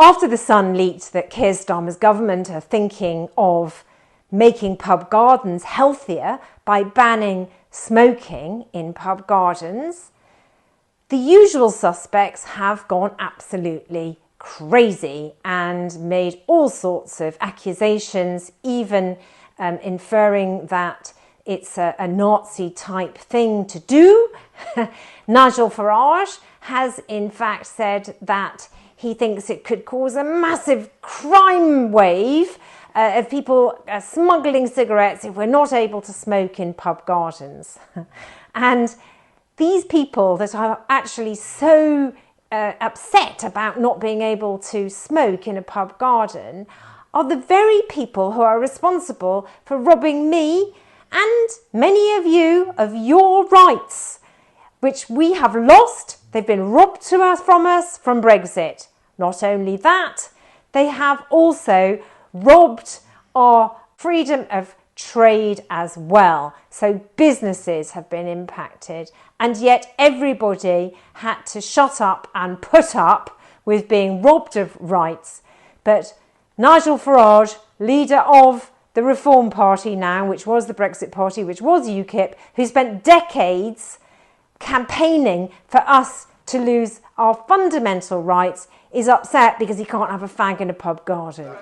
After The Sun leaked that Keir Starmer's government are thinking of making pub gardens healthier by banning smoking in pub gardens, the usual suspects have gone absolutely crazy and made all sorts of accusations, even inferring that it's a Nazi type thing to do. Nigel Farage has in fact said that he thinks it could cause a massive crime wave of people smuggling cigarettes if we're not able to smoke in pub gardens. And these people that are actually so upset about not being able to smoke in a pub garden are the very people who are responsible for robbing me and many of you of your rights, which we have lost. They've been robbed from us from Brexit. Not only that, they have also robbed our freedom of trade as well. So businesses have been impacted, and yet everybody had to shut up and put up with being robbed of rights. But Nigel Farage, leader of the Reform Party now, which was the Brexit Party, which was UKIP, who spent decades campaigning for us to lose our fundamental rights, is upset because he can't have a fag in a pub garden. Is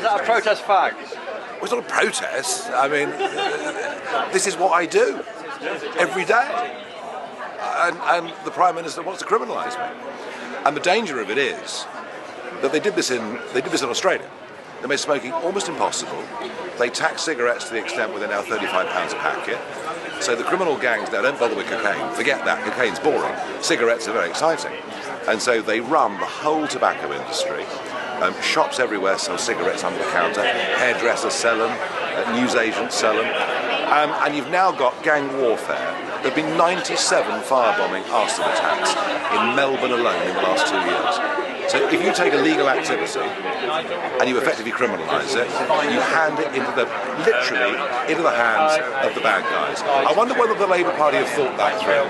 that a protest fag? Well, it's not a protest. I mean, this is what I do every day. And the Prime Minister wants to criminalise me. And the danger of it is that they did this in Australia. They made smoking almost impossible. They tax cigarettes to the extent where they're now £35 a packet. So the criminal gangs now don't bother with cocaine. Forget that, cocaine's boring. Cigarettes are very exciting. And so they run the whole tobacco industry. Shops everywhere sell cigarettes under the counter. Hairdressers sell them. Newsagents sell them. And you've now got gang warfare. There have been 97 firebombing arson attacks in Melbourne alone in the last 2 years. So if you take a legal activity and you effectively criminalise it, you hand it literally into the hands of the bad guys. I wonder whether the Labour Party have thought that through,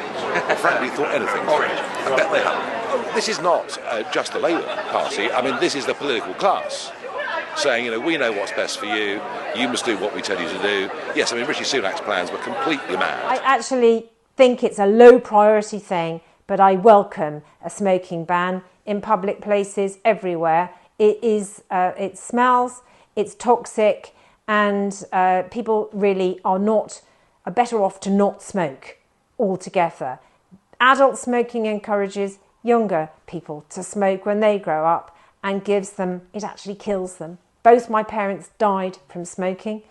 or frankly thought anything through. I bet they haven't. This is not just the Labour Party. I mean, this is the political class saying, we know what's best for you. You must do what we tell you to do. Yes, I mean, Rishi Sunak's plans were completely mad. I actually think it's a low priority thing, but I welcome a smoking ban in public places everywhere. It smells, it's toxic, and people really are better off to not smoke altogether. Adult smoking encourages younger people to smoke when they grow up and it actually kills them. Both my parents died from smoking.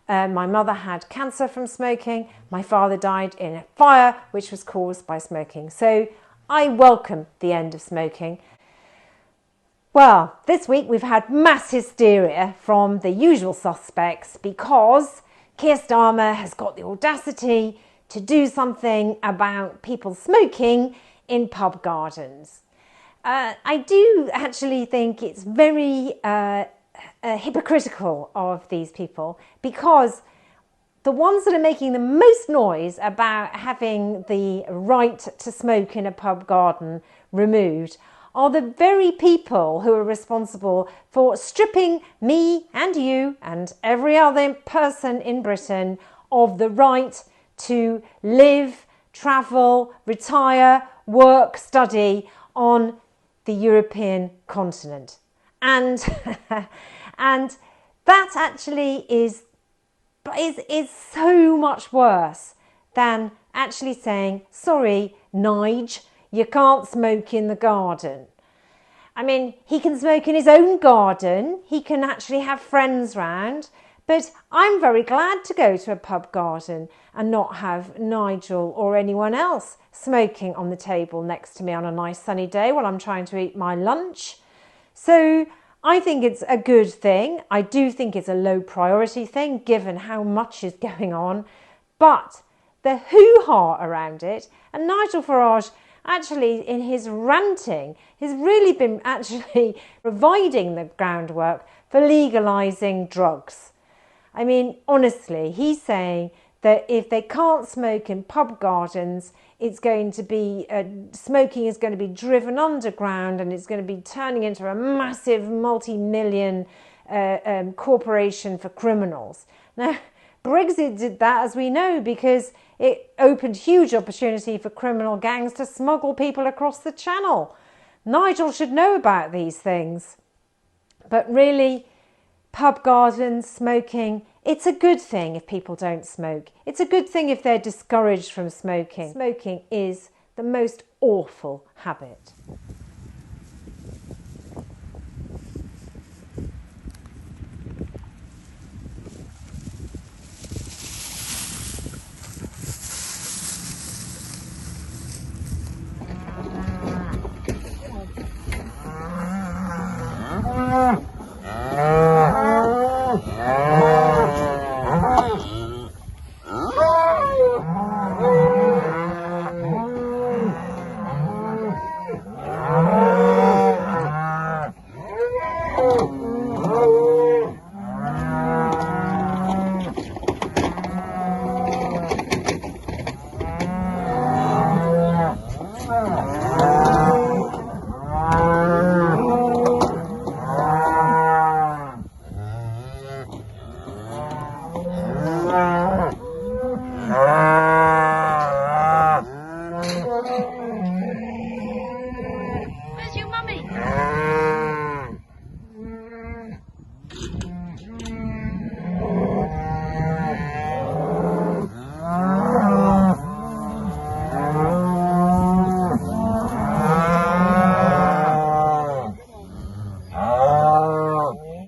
My mother had cancer from smoking. My father died in a fire which was caused by smoking. So I welcome the end of smoking. Well, this week we've had mass hysteria from the usual suspects because Keir Starmer has got the audacity to do something about people smoking in pub gardens. I do actually think it's very hypocritical of these people, because the ones that are making the most noise about having the right to smoke in a pub garden removed are the very people who are responsible for stripping me and you and every other person in Britain of the right to live, travel, retire, work, study on the European continent. And that actually is so much worse than actually saying, sorry, Nige, you can't smoke in the garden. I mean, he can smoke in his own garden. He can actually have friends round. But I'm very glad to go to a pub garden and not have Nigel or anyone else smoking on the table next to me on a nice sunny day while I'm trying to eat my lunch. So I think it's a good thing. I do think it's a low priority thing given how much is going on. But the hoo-ha around it, and Nigel Farage actually in his ranting has really been actually providing the groundwork for legalising drugs. I mean, honestly, he's saying that if they can't smoke in pub gardens, it's going to be, smoking is going to be driven underground, and it's going to be turning into a massive multi-million corporation for criminals. Now, Brexit did that, as we know, because it opened huge opportunity for criminal gangs to smuggle people across the channel. Nigel should know about these things. But really, pub gardens, smoking, it's a good thing if people don't smoke. It's a good thing if they're discouraged from smoking. Smoking is the most awful habit.